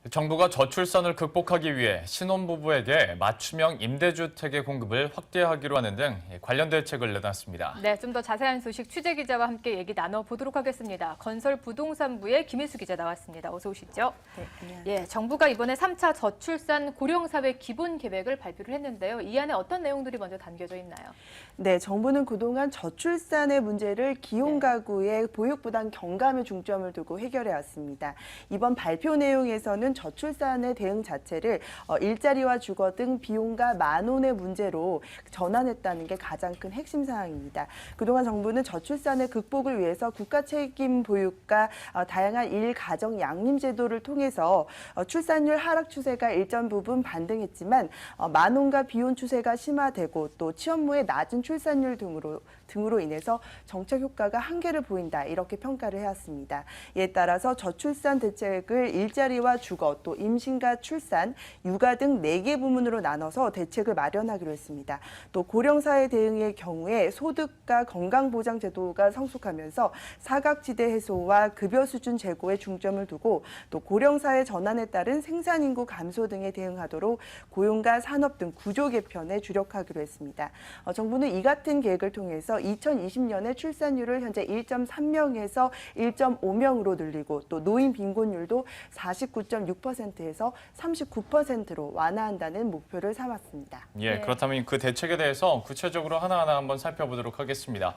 정부가 저출산을 극복하기 위해 신혼부부에게 맞춤형 임대주택의 공급을 확대하기로 하는 등 관련 대책을 내놨습니다. 네, 좀 더 자세한 소식 취재 기자와 함께 얘기 나눠보도록 하겠습니다. 건설부동산부의 김혜수 기자 나왔습니다. 어서 오시죠. 네, 안녕하세요. 예, 정부가 이번에 3차 저출산 고령사회 기본 계획을 발표를 했는데요. 이 안에 어떤 내용들이 먼저 담겨져 있나요? 네, 정부는 그동안 저출산의 문제를 기혼가구의 보육부담 경감에 중점을 두고 해결해 왔습니다. 이번 발표 내용에서는 저출산의 대응 자체를 일자리와 주거 등 비용과 만원의 문제로 전환했다는 게 가장 큰 핵심 사항입니다. 그동안 정부는 저출산의 극복을 위해서 국가 책임 보육과 다양한 일가정 양림 제도를 통해서 출산율 하락 추세가 일정 부분 반등했지만 만원과 비혼 추세가 심화되고 또 취업무의 낮은 출산율 등으로 인해서 정책 효과가 한계를 보인다 이렇게 평가를 해왔습니다. 이에 따라서 저출산 대책을 일자리와 주거 또 임신과 출산, 육아 등 4개 부문으로 나눠서 대책을 마련하기로 했습니다. 또 고령사회 대응의 경우에 소득과 건강보장 제도가 성숙하면서 사각지대 해소와 급여 수준 제고에 중점을 두고 또 고령사회 전환에 따른 생산인구 감소 등에 대응하도록 고용과 산업 등 구조 개편에 주력하기로 했습니다. 정부는 이 같은 계획을 통해서 2020년에 출산율을 현재 1.3명에서 1.5명으로 늘리고 또 노인 빈곤율도 49.6%에서 39%로 완화한다는 목표를 삼았습니다. 예, 그렇다면 그 대책에 대해서 구체적으로 하나하나 한번 살펴보도록 하겠습니다.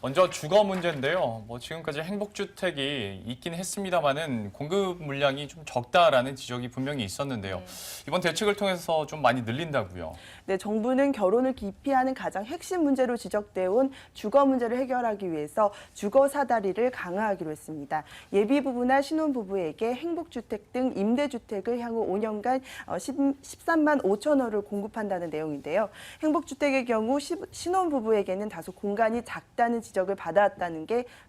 먼저 주거 문제인데요. 지금까지 행복주택이 있긴 했습니다만은 공급 물량이 좀 적다라는 지적이 분명히 있었는데요. 이번 대책을 통해서 좀 많이 늘린다고요. 네, 정부는 결혼을 기피하는 가장 핵심 문제로 지적되어 온 주거 문제를 해결하기 위해서 주거 사다리를 강화하기로 했습니다. 예비부부나 신혼부부에게 행복주택 등 임대주택을 향후 5년간 13만 5천 호를 공급한다는 내용인데요. 행복주택의 경우 신혼부부에게는 다소 공간이 작다는 지적을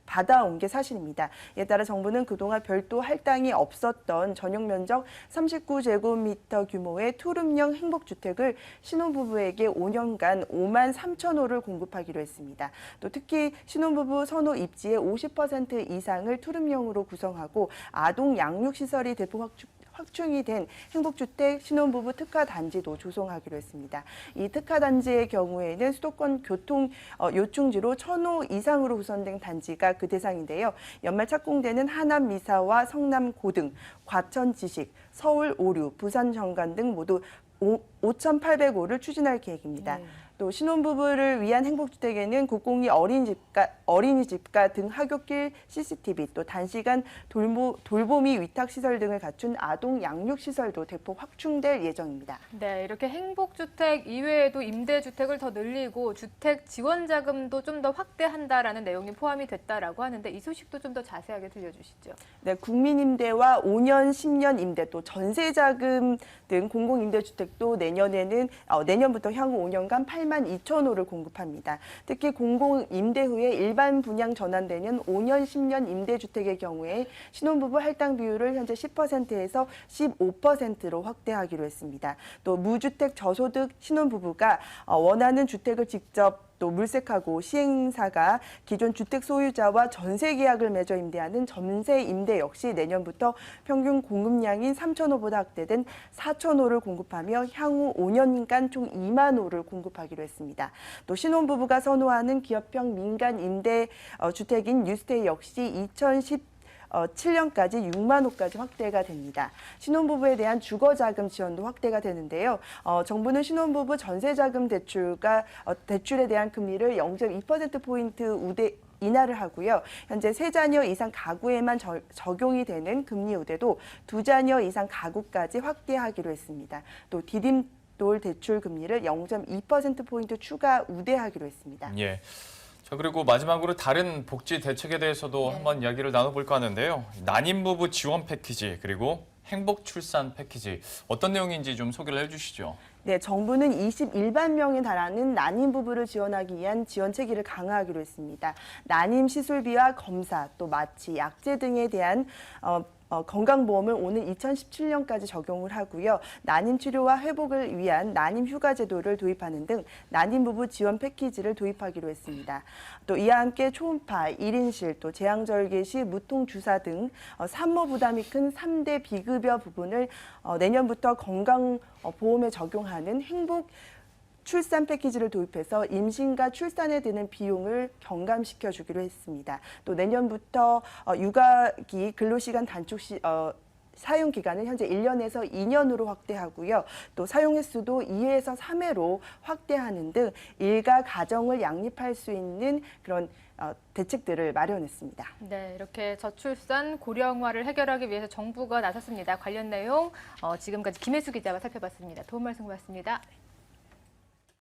받아온 게 사실입니다. 이에 따라 정부는 그동안 별도 할당이 없었던 전용 면적 39제곱미터 규모의 투룸형 행복주택을 신혼부부에게 5년간 5만 3천 호를 공급하기로 했습니다. 또 특히 신혼부부 선호 입지의 50% 이상을 투룸형으로 구성하고 아동 양육시설이 대폭 확충이 된 행복주택 신혼부부 특화단지도 조성하기로 했습니다. 이 특화단지의 경우에는 수도권 교통 요충지로 1,000호 이상으로 구성된 단지가 그 대상인데요. 연말 착공되는 하남 미사와 성남 고등, 과천 지식, 서울 오류, 부산 정관 등 모두 5,800호를 추진할 계획입니다. 또 신혼부부를 위한 행복주택에는 국공립 어린이집과 등 하굣길 CCTV, 또 단시간 돌보미 위탁시설 등을 갖춘 아동 양육시설도 대폭 확충될 예정입니다. 네, 이렇게 행복주택 이외에도 임대주택을 더 늘리고 주택 지원자금도 좀 더 확대한다라는 내용이 포함이 됐다라고 하는데 이 소식도 좀 더 자세하게 들려주시죠. 네, 국민임대와 5년, 10년 임대, 또 전세자금 등 공공임대주택도 내년부터 향후 5년간 8만 2천 호를 공급합니다. 특히 공공임대 후에 일반 분양 전환되는 5년, 10년 임대주택의 경우에 신혼부부 할당 비율을 현재 10%에서 15%로 확대하기로 했습니다. 또 무주택 저소득 신혼부부가 원하는 주택을 직접 또 물색하고 시행사가 기존 주택 소유자와 전세 계약을 맺어 임대하는 전세 임대 역시 내년부터 평균 공급량인 3천 호보다 확대된 4천 호를 공급하며 향후 5년간 총 2만 호를 공급하기로 했습니다. 또 신혼부부가 선호하는 기업형 민간 임대 주택인 뉴스테이 역시 2017년까지 6만 호까지 확대가 됩니다. 신혼부부에 대한 주거자금 지원도 확대가 되는데요. 정부는 신혼부부 전세자금 대출에 대한 금리를 0.2%포인트 인하를 하고요. 현재 3자녀 이상 가구에만 적용이 되는 금리 우대도 2자녀 이상 가구까지 확대하기로 했습니다. 또 디딤돌 대출 금리를 0.2%포인트 추가 우대하기로 했습니다. 예. 자, 그리고 마지막으로 다른 복지 대책에 대해서도 한번 이야기를 나눠볼까 하는데요. 난임부부 지원 패키지 그리고 행복출산 패키지 어떤 내용인지 좀 소개를 해주시죠. 네, 정부는 21만 명에 달하는 난임 부부를 지원하기 위한 지원 체계를 강화하기로 했습니다. 난임 시술비와 검사, 또 마취, 약제 등에 대한 건강보험을 오는 2017년까지 적용을 하고요. 난임 치료와 회복을 위한 난임 휴가 제도를 도입하는 등 난임 부부 지원 패키지를 도입하기로 했습니다. 또 이와 함께 초음파, 1인실, 또 제왕절개 시 무통 주사 등 산모 부담이 큰 3대 비급여 부분을 내년부터 건강보험에 적용하는 행복 출산 패키지를 도입해서 임신과 출산에 드는 비용을 경감시켜 주기로 했습니다. 또 내년부터 육아기 근로시간 단축 사용 기간은 현재 1년에서 2년으로 확대하고요. 또 사용 횟수도 2회에서 3회로 확대하는 등 일가 가정을 양립할 수 있는 그런 대책들을 마련했습니다. 네, 이렇게 저출산 고령화를 해결하기 위해서 정부가 나섰습니다. 관련 내용 지금까지 김혜수 기자가 살펴봤습니다. 도움 말씀 고맙습니다.